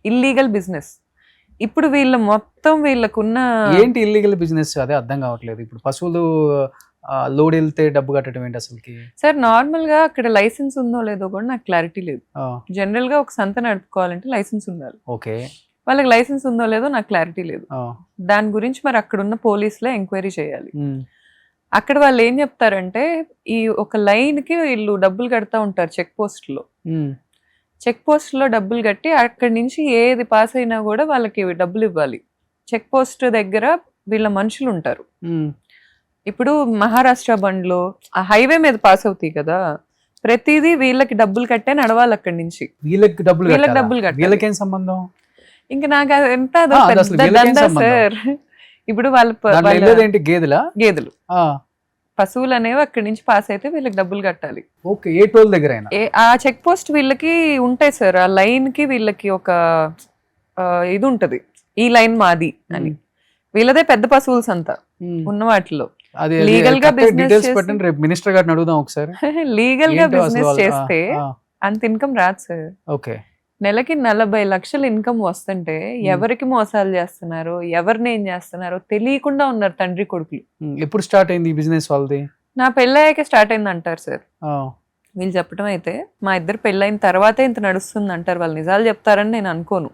Illegal business. ఇప్పుడు వీళ్ళకున్న ఏంటి ఇల్లీగల్ బిజినెస్? అదే అర్థం కావట్లేదు. ఇప్పుడు పశువులు లోడ్ వెళ్తే డబ్బు కట్టడం ఏంటి అసలుకి? సార్ నార్మల్ గా అక్కడ లైసెన్స్ ఉందో లేదో కూడా నాకు క్లారిటీ లేదు. జనరల్ గా ఒక సంత నడుపుకోవాలంటే లైసెన్స్ ఉండాలి. ఓకే, వాళ్ళకి లైసెన్స్ ఉందో లేదో నాకు క్లారిటీ లేదు. దాని గురించి మరి అక్కడ ఉన్న పోలీసులే ఎంక్వైరీ చేయాలి. అక్కడ వాళ్ళు ఏం చెప్తారంటే ఈ ఒక లైన్ కి వీళ్ళు డబ్బులు కడతా ఉంటారు చెక్ పోస్ట్ లో. చెక్ పోస్ట్ లో డబ్బులు కట్టి అక్కడి నుంచి ఏది పాస్ అయినా కూడా వాళ్ళకి డబ్బులు ఇవ్వాలి. చెక్ పోస్ట్ దగ్గర వీళ్ళ మనుషులు ఉంటారు. ఇప్పుడు మహారాష్ట్ర బండ్లో ఆ హైవే మీద పాస్ అవుతాయి కదా, ప్రతిదీ వీళ్ళకి డబ్బులు కట్టే నడవాలి అక్కడి నుంచి. వీళ్ళకి డబ్బులు కట్టాలి. వీళ్ళకేం సంబంధం? ఇంకా నాకు ఎంత పెద్ద దందా సార్. ఇప్పుడు గేదెలు పశువులు అనేవి అక్కడి నుంచి పాస్ అయితే వీళ్ళకి డబ్బులు కట్టాలి. ఓకే, ఏ టోల్ దగ్గర అయినా ఆ చెక్ పోస్ట్ వీళ్ళకి ఉంటాయి సార్. ఆ లైన్ కి వీళ్ళకి ఒక ఇది ఉంటది, ఈ లైన్ మాది అని. వీళ్ళదే పెద్ద పశువులు సంత ఉన్న వాటిలో. లీగల్ గా బిజినెస్ మినిస్టర్ గారిని అడుగుదాం ఒకసారి. లీగల్ గా బిజినెస్ చేస్తే అంత ఇన్కమ్ రాదు సార్. ఓకే, నెలకి 40 లక్షలు ఇన్కమ్ వస్తుంటే ఎవరికి మోసాలు చేస్తున్నారు, ఎవరిని ఏం చేస్తున్నారో తెలియకుండా ఉన్నారు తండ్రి కొడుకులు. ఎప్పుడు స్టార్ట్ అయింది ఈ బిజినెస్ వాళ్ళది? నా పెళ్ళయ్యాకే స్టార్ట్ అయింది అంటారు సార్ వీళ్ళు చెప్పడం అయితే. మా ఇద్దరు పెళ్ళైన తర్వాతే ఇంత నడుస్తుంది అంటారు. వాళ్ళు నిజాలు చెప్తారని నేను అనుకోను.